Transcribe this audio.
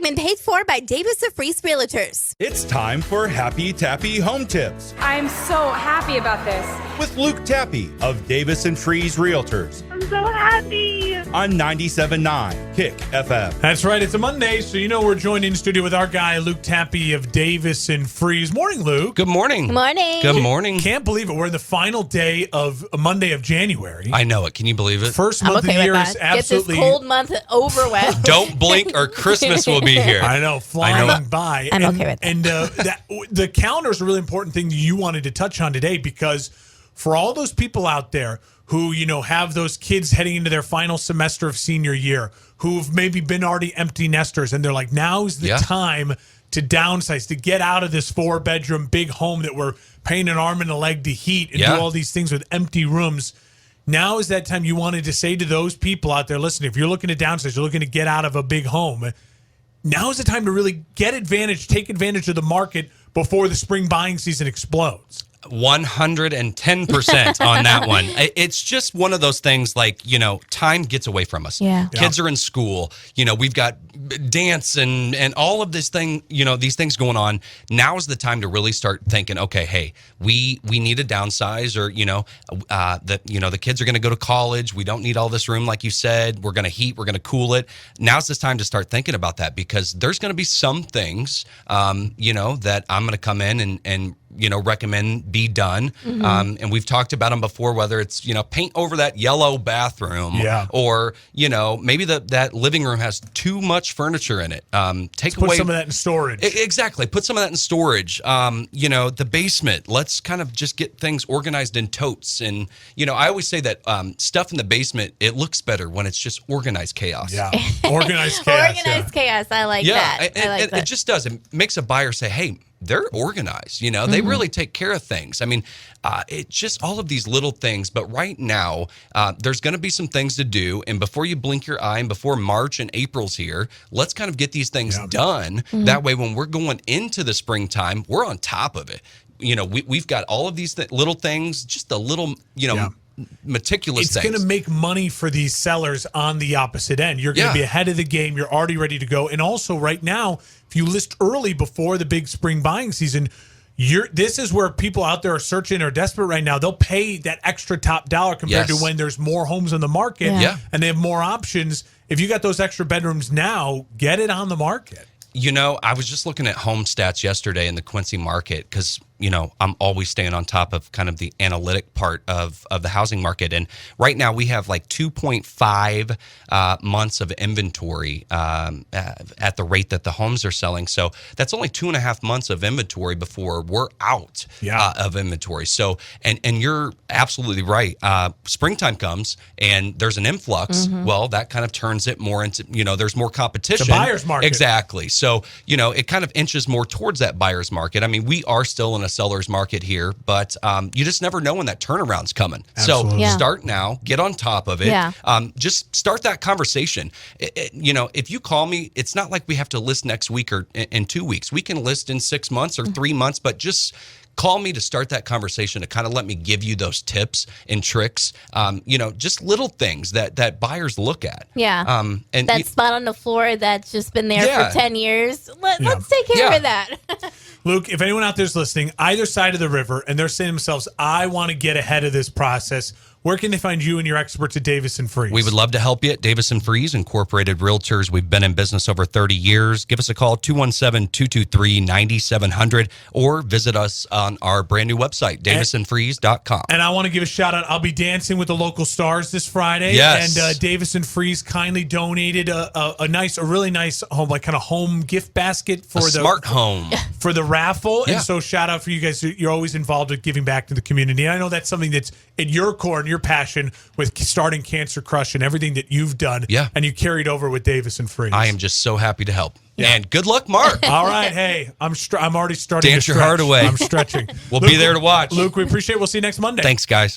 been paid for by Davis & Freeze Realtors. It's time for Happy Tappe Home Tips I'm so happy about this. with Luke Tappe of Davis & Freeze Realtors I'm so happy. on 97.9 Kick FM. That's right. It's a Monday, so we're joined in studio with our guy, Luke Tappe of Davis & Freeze. Morning, Luke. Good morning. Good morning. Good morning. Can't believe it. We're in the final day of Monday of January. I know it. Can you believe it? First I'm month okay of the year with is that. absolutely... Get this cold month over with. Don't blink or Christmas will be here. I know, flying by. I'm okay with that. And the calendar is a really important thing that you wanted to touch on today, because for all those people out there who, have those kids heading into their final semester of senior year, who've maybe been already empty nesters, and they're like, now's the time to downsize, to get out of this 4-bedroom big home that we're paying an arm and a leg to heat and do all these things with empty rooms. Now is that time. You wanted to say to those people out there listening, if you're looking to downsize, you're looking to get out of a big home, now is the time to really take advantage of the market before the spring buying season explodes. 110% on that one. It's just one of those things, like, time gets away from us. Kids are in school. We've got dance and all of this thing, these things going on. Now is the time to really start thinking, okay, hey, we need a downsize, or, the kids are going to go to college. We don't need all this room, like you said. We're going to heat, we're going to cool it. Now's the time to start thinking about that, because there's going to be some things, that I'm going to come in and recommend be done. And we've talked about them before, whether it's, paint over that yellow bathroom, or, maybe that living room has too much furniture in it. Put some of that in storage. Exactly. Put some of that in storage. The basement, let's kind of just get things organized in totes. And, I always say that stuff in the basement, it looks better when it's just organized chaos. Yeah. Organized chaos. Organized chaos. I like that. It just does. It makes a buyer say, hey, they're organized, they really take care of things. I mean, it's just all of these little things. But right now, there's going to be some things to do. And before you blink your eye, and before March and April's here, let's kind of get these things done. That way, when we're going into the springtime, we're on top of it. We've got all of these little things, just a little, meticulous things. It's going to make money for these sellers on the opposite end. You're going to be ahead of the game. You're already ready to go. And also right now, if you list early before the big spring buying season, this is where people out there are searching, are desperate right now. They'll pay that extra top dollar compared to when there's more homes on the market and they have more options. If you got those extra bedrooms now, get it on the market. I was just looking at home stats yesterday in the Quincy market, because I'm always staying on top of kind of the analytic part of the housing market. And right now we have like 2.5 months of inventory at the rate that the homes are selling. So that's only 2.5 months of inventory before we're out of inventory. So, and you're absolutely right. Springtime comes and there's an influx. Well, that kind of turns it more into, there's more competition. It's a buyer's market. Exactly. So, it kind of inches more towards that buyer's market. I mean, we are still in a seller's market here, but you just never know when that turnaround's coming. Absolutely. So start now, get on top of it. Just start that conversation. If you call me, it's not like we have to list next week or in 2 weeks. We can list in 6 months or 3 months, but just call me to start that conversation, to kind of let me give you those tips and tricks. Just little things that buyers look at. And that spot on the floor that's just been there for 10 years. Let's take care of that. Luke, if anyone out there is listening, either side of the river, and they're saying to themselves, I want to get ahead of this process, where can they find you and your experts at Davis & Freeze? We would love to help you at Davis & Freeze, Incorporated Realtors. We've been in business over 30 years. Give us a call, 217-223-9700, or visit us on our brand new website, davisandfreeze.com. And I want to give a shout out. I'll be dancing with the local stars this Friday. Yes. And Davis & Freeze kindly donated a really nice home, like kind of home gift basket for the smart home for the raffle. And so shout out for you guys. You're always involved with giving back to the community. And I know that's something that's in your core and your passion with starting Cancer Crush and everything that you've done. And you carried over with Davis & Freeze. I am just so happy to help. And good luck, Mark. All right. Hey, I'm already starting Dance to your heart away. I'm stretching. We'll be there to watch. Luke, we appreciate it. We'll see you next Monday. Thanks, guys.